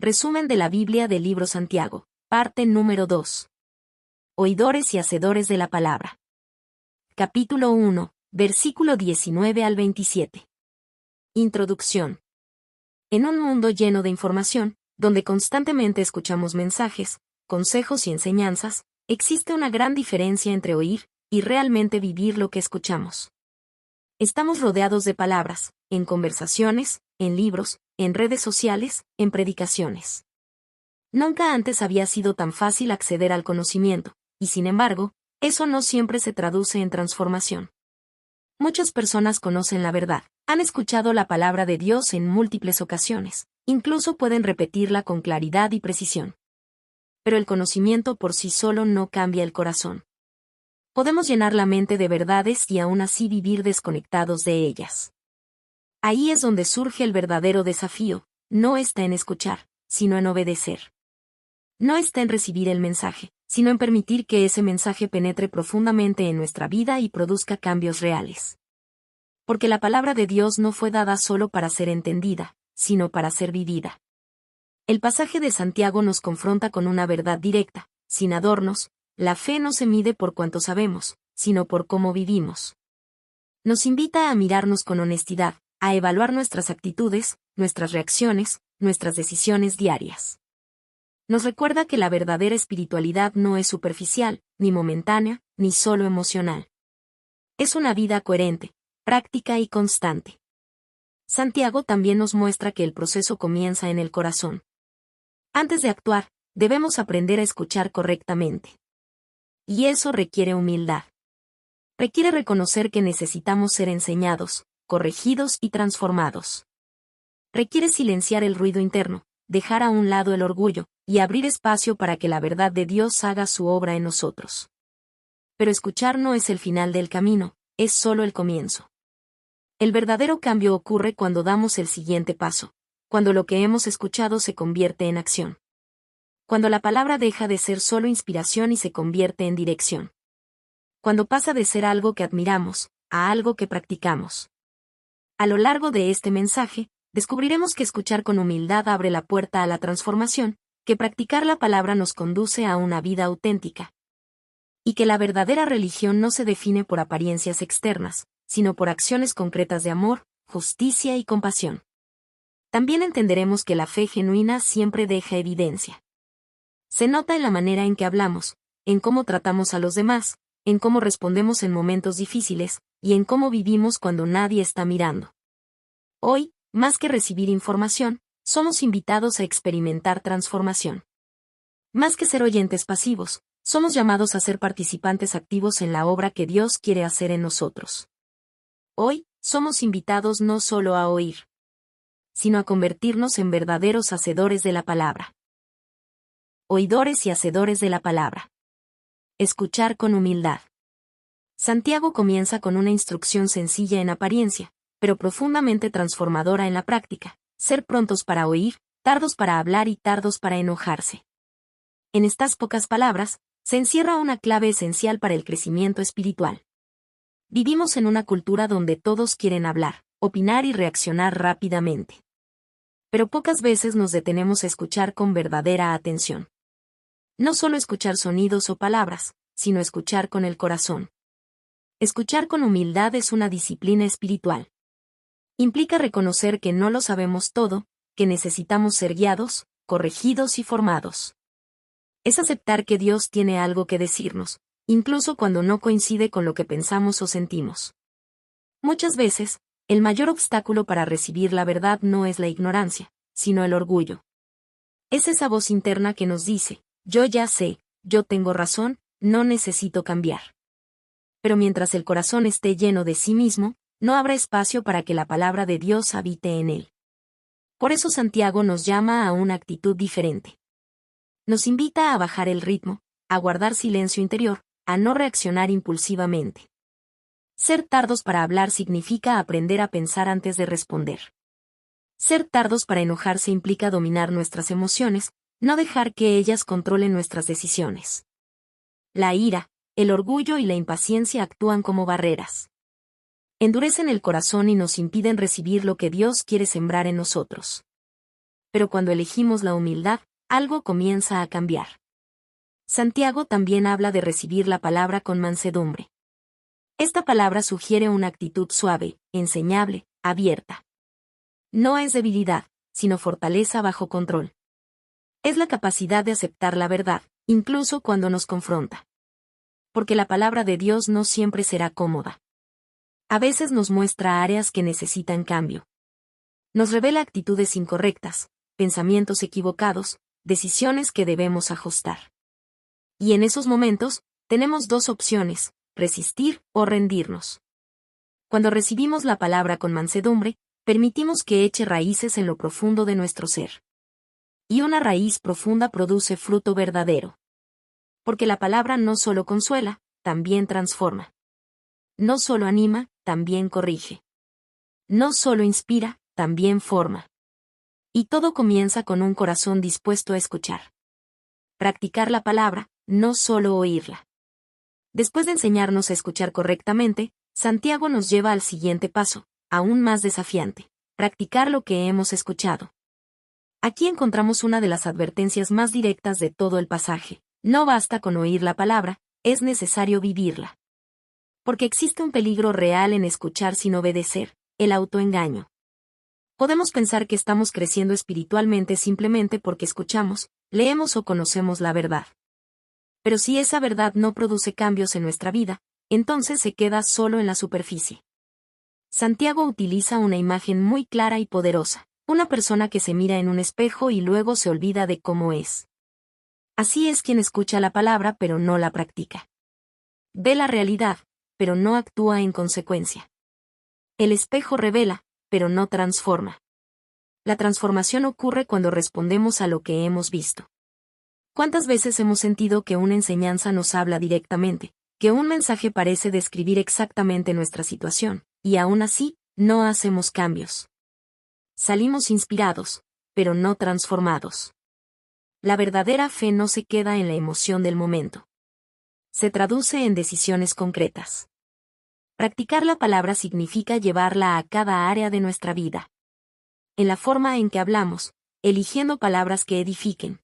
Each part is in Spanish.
Resumen de la Biblia del libro Santiago, parte número 2. Oidores y hacedores de la palabra. Capítulo 1, versículo 19 al 27. Introducción. En un mundo lleno de información, donde constantemente escuchamos mensajes, consejos y enseñanzas, existe una gran diferencia entre oír y realmente vivir lo que escuchamos. Estamos rodeados de palabras, en conversaciones, en libros, en redes sociales, en predicaciones. Nunca antes había sido tan fácil acceder al conocimiento, y sin embargo, eso no siempre se traduce en transformación. Muchas personas conocen la verdad, han escuchado la palabra de Dios en múltiples ocasiones, incluso pueden repetirla con claridad y precisión. Pero el conocimiento por sí solo no cambia el corazón. Podemos llenar la mente de verdades y aún así vivir desconectados de ellas. Ahí es donde surge el verdadero desafío, no está en escuchar, sino en obedecer. No está en recibir el mensaje, sino en permitir que ese mensaje penetre profundamente en nuestra vida y produzca cambios reales. Porque la palabra de Dios no fue dada solo para ser entendida, sino para ser vivida. El pasaje de Santiago nos confronta con una verdad directa, sin adornos. La fe no se mide por cuánto sabemos, sino por cómo vivimos. Nos invita a mirarnos con honestidad, a evaluar nuestras actitudes, nuestras reacciones, nuestras decisiones diarias. Nos recuerda que la verdadera espiritualidad no es superficial, ni momentánea, ni solo emocional. Es una vida coherente, práctica y constante. Santiago también nos muestra que el proceso comienza en el corazón. Antes de actuar, debemos aprender a escuchar correctamente. Y eso requiere humildad. Requiere reconocer que necesitamos ser enseñados, corregidos y transformados. Requiere silenciar el ruido interno, dejar a un lado el orgullo, y abrir espacio para que la verdad de Dios haga su obra en nosotros. Pero escuchar no es el final del camino, es solo el comienzo. El verdadero cambio ocurre cuando damos el siguiente paso, cuando lo que hemos escuchado se convierte en acción. Cuando la palabra deja de ser solo inspiración y se convierte en dirección. Cuando pasa de ser algo que admiramos, a algo que practicamos. A lo largo de este mensaje, descubriremos que escuchar con humildad abre la puerta a la transformación, que practicar la palabra nos conduce a una vida auténtica. Y que la verdadera religión no se define por apariencias externas, sino por acciones concretas de amor, justicia y compasión. También entenderemos que la fe genuina siempre deja evidencia. Se nota en la manera en que hablamos, en cómo tratamos a los demás, en cómo respondemos en momentos difíciles, y en cómo vivimos cuando nadie está mirando. Hoy, más que recibir información, somos invitados a experimentar transformación. Más que ser oyentes pasivos, somos llamados a ser participantes activos en la obra que Dios quiere hacer en nosotros. Hoy, somos invitados no solo a oír, sino a convertirnos en verdaderos hacedores de la palabra. Oidores y hacedores de la palabra. Escuchar con humildad. Santiago comienza con una instrucción sencilla en apariencia, pero profundamente transformadora en la práctica: ser prontos para oír, tardos para hablar y tardos para enojarse. En estas pocas palabras, se encierra una clave esencial para el crecimiento espiritual. Vivimos en una cultura donde todos quieren hablar, opinar y reaccionar rápidamente. Pero pocas veces nos detenemos a escuchar con verdadera atención. No solo escuchar sonidos o palabras, sino escuchar con el corazón. Escuchar con humildad es una disciplina espiritual. Implica reconocer que no lo sabemos todo, que necesitamos ser guiados, corregidos y formados. Es aceptar que Dios tiene algo que decirnos, incluso cuando no coincide con lo que pensamos o sentimos. Muchas veces, el mayor obstáculo para recibir la verdad no es la ignorancia, sino el orgullo. Es esa voz interna que nos dice: yo ya sé, yo tengo razón, no necesito cambiar. Pero mientras el corazón esté lleno de sí mismo, no habrá espacio para que la palabra de Dios habite en él. Por eso Santiago nos llama a una actitud diferente. Nos invita a bajar el ritmo, a guardar silencio interior, a no reaccionar impulsivamente. Ser tardos para hablar significa aprender a pensar antes de responder. Ser tardos para enojarse implica dominar nuestras emociones, no dejar que ellas controlen nuestras decisiones. La ira, el orgullo y la impaciencia actúan como barreras. Endurecen el corazón y nos impiden recibir lo que Dios quiere sembrar en nosotros. Pero cuando elegimos la humildad, algo comienza a cambiar. Santiago también habla de recibir la palabra con mansedumbre. Esta palabra sugiere una actitud suave, enseñable, abierta. No es debilidad, sino fortaleza bajo control. Es la capacidad de aceptar la verdad, incluso cuando nos confronta. Porque la palabra de Dios no siempre será cómoda. A veces nos muestra áreas que necesitan cambio. Nos revela actitudes incorrectas, pensamientos equivocados, decisiones que debemos ajustar. Y en esos momentos, tenemos dos opciones, resistir o rendirnos. Cuando recibimos la palabra con mansedumbre, permitimos que eche raíces en lo profundo de nuestro ser. Y una raíz profunda produce fruto verdadero. Porque la palabra no solo consuela, también transforma. No solo anima, también corrige. No solo inspira, también forma. Y todo comienza con un corazón dispuesto a escuchar. Practicar la palabra, no solo oírla. Después de enseñarnos a escuchar correctamente, Santiago nos lleva al siguiente paso, aún más desafiante: practicar lo que hemos escuchado. Aquí encontramos una de las advertencias más directas de todo el pasaje. No basta con oír la palabra, es necesario vivirla. Porque existe un peligro real en escuchar sin obedecer: el autoengaño. Podemos pensar que estamos creciendo espiritualmente simplemente porque escuchamos, leemos o conocemos la verdad. Pero si esa verdad no produce cambios en nuestra vida, entonces se queda solo en la superficie. Santiago utiliza una imagen muy clara y poderosa: una persona que se mira en un espejo y luego se olvida de cómo es. Así es quien escucha la palabra pero no la practica. Ve la realidad, pero no actúa en consecuencia. El espejo revela, pero no transforma. La transformación ocurre cuando respondemos a lo que hemos visto. ¿Cuántas veces hemos sentido que una enseñanza nos habla directamente, que un mensaje parece describir exactamente nuestra situación, y aún así, no hacemos cambios? Salimos inspirados, pero no transformados. La verdadera fe no se queda en la emoción del momento. Se traduce en decisiones concretas. Practicar la palabra significa llevarla a cada área de nuestra vida. En la forma en que hablamos, eligiendo palabras que edifiquen.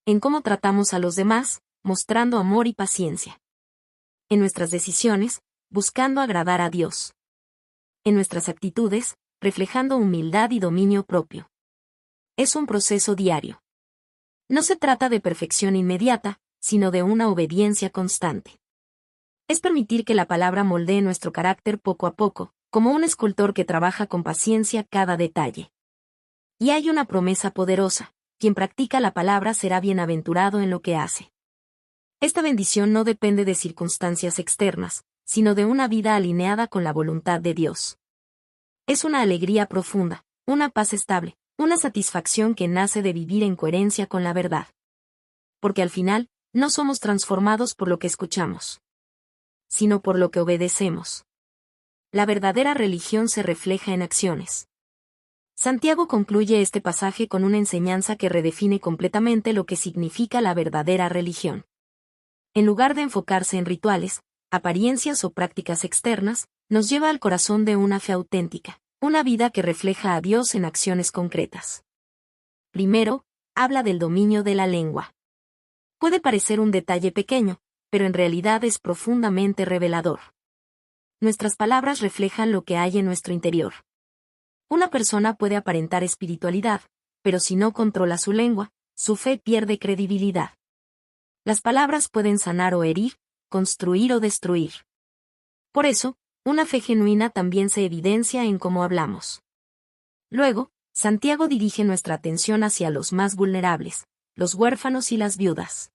En cómo tratamos a los demás, mostrando amor y paciencia. En nuestras decisiones, buscando agradar a Dios. En nuestras actitudes, reflejando humildad y dominio propio. Es un proceso diario. No se trata de perfección inmediata, sino de una obediencia constante. Es permitir que la palabra moldee nuestro carácter poco a poco, como un escultor que trabaja con paciencia cada detalle. Y hay una promesa poderosa: quien practica la palabra será bienaventurado en lo que hace. Esta bendición no depende de circunstancias externas, sino de una vida alineada con la voluntad de Dios. Es una alegría profunda, una paz estable, una satisfacción que nace de vivir en coherencia con la verdad. Porque al final, no somos transformados por lo que escuchamos, sino por lo que obedecemos. La verdadera religión se refleja en acciones. Santiago concluye este pasaje con una enseñanza que redefine completamente lo que significa la verdadera religión. En lugar de enfocarse en rituales, apariencias o prácticas externas, nos lleva al corazón de una fe auténtica, una vida que refleja a Dios en acciones concretas. Primero, habla del dominio de la lengua. Puede parecer un detalle pequeño, pero en realidad es profundamente revelador. Nuestras palabras reflejan lo que hay en nuestro interior. Una persona puede aparentar espiritualidad, pero si no controla su lengua, su fe pierde credibilidad. Las palabras pueden sanar o herir, construir o destruir. Por eso, una fe genuina también se evidencia en cómo hablamos. Luego, Santiago dirige nuestra atención hacia los más vulnerables, los huérfanos y las viudas.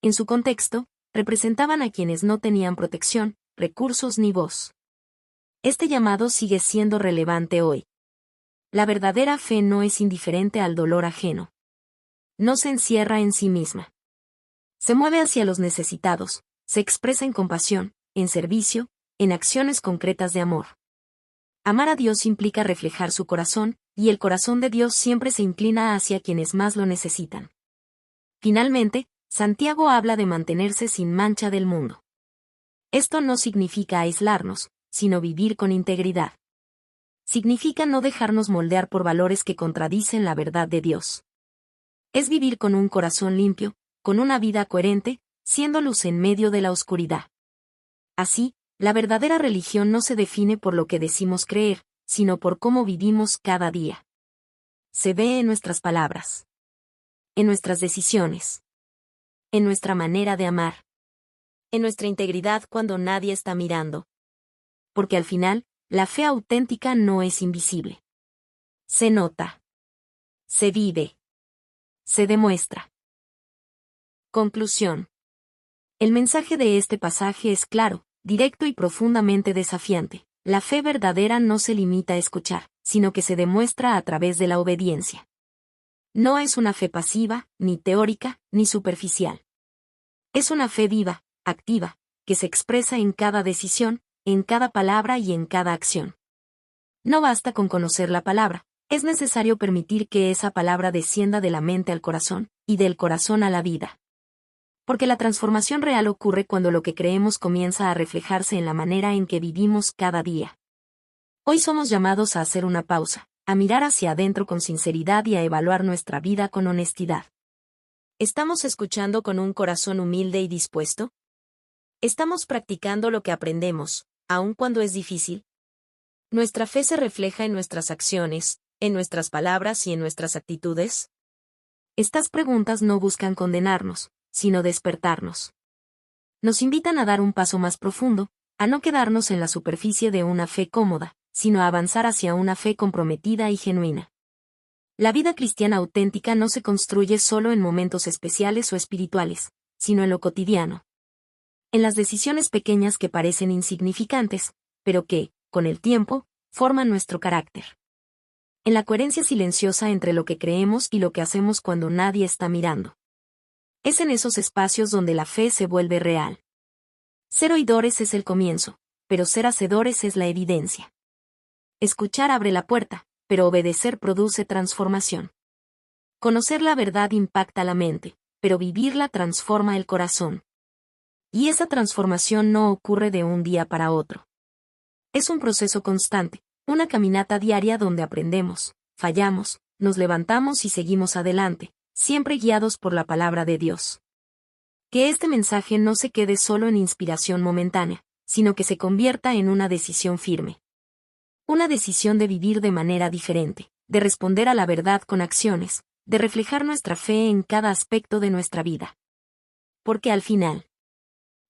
En su contexto, representaban a quienes no tenían protección, recursos ni voz. Este llamado sigue siendo relevante hoy. La verdadera fe no es indiferente al dolor ajeno. No se encierra en sí misma. Se mueve hacia los necesitados, se expresa en compasión, en servicio, en acciones concretas de amor. Amar a Dios implica reflejar su corazón, y el corazón de Dios siempre se inclina hacia quienes más lo necesitan. Finalmente, Santiago habla de mantenerse sin mancha del mundo. Esto no significa aislarnos, sino vivir con integridad. significa no dejarnos moldear por valores que contradicen la verdad de Dios. Es vivir con un corazón limpio, con una vida coherente, siendo luz en medio de la oscuridad. Así, la verdadera religión no se define por lo que decimos creer, sino por cómo vivimos cada día. Se ve en nuestras palabras, en nuestras decisiones, en nuestra manera de amar, en nuestra integridad cuando nadie está mirando. Porque al final, la fe auténtica no es invisible. Se nota. Se vive. Se demuestra. Conclusión. El mensaje de este pasaje es claro, directo y profundamente desafiante. La fe verdadera no se limita a escuchar, sino que se demuestra a través de la obediencia. No es una fe pasiva, ni teórica, ni superficial. Es una fe viva, activa, que se expresa en cada decisión, en cada palabra y en cada acción. No basta con conocer la palabra, es necesario permitir que esa palabra descienda de la mente al corazón, y del corazón a la vida. Porque la transformación real ocurre cuando lo que creemos comienza a reflejarse en la manera en que vivimos cada día. Hoy somos llamados a hacer una pausa, a mirar hacia adentro con sinceridad y a evaluar nuestra vida con honestidad. ¿Estamos escuchando con un corazón humilde y dispuesto? ¿Estamos practicando lo que aprendemos, aun cuando es difícil? ¿Nuestra fe se refleja en nuestras acciones, en nuestras palabras y en nuestras actitudes? Estas preguntas no buscan condenarnos, sino despertarnos. Nos invitan a dar un paso más profundo, a no quedarnos en la superficie de una fe cómoda, sino a avanzar hacia una fe comprometida y genuina. La vida cristiana auténtica no se construye solo en momentos especiales o espirituales, sino en lo cotidiano. En las decisiones pequeñas que parecen insignificantes, pero que, con el tiempo, forman nuestro carácter. En la coherencia silenciosa entre lo que creemos y lo que hacemos cuando nadie está mirando. Es en esos espacios donde la fe se vuelve real. Ser oidores es el comienzo, pero ser hacedores es la evidencia. Escuchar abre la puerta, pero obedecer produce transformación. Conocer la verdad impacta la mente, pero vivirla transforma el corazón. Y esa transformación no ocurre de un día para otro. Es un proceso constante, una caminata diaria donde aprendemos, fallamos, nos levantamos y seguimos adelante, siempre guiados por la palabra de Dios. Que este mensaje no se quede solo en inspiración momentánea, sino que se convierta en una decisión firme. Una decisión de vivir de manera diferente, de responder a la verdad con acciones, de reflejar nuestra fe en cada aspecto de nuestra vida. Porque al final,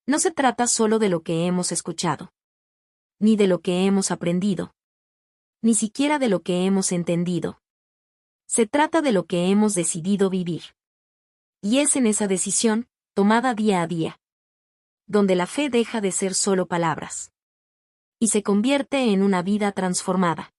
no se trata solo de lo que hemos escuchado, ni de lo que hemos aprendido, ni siquiera de lo que hemos entendido. Se trata de lo que hemos decidido vivir. Y es en esa decisión, tomada día a día, donde la fe deja de ser solo palabras y se convierte en una vida transformada.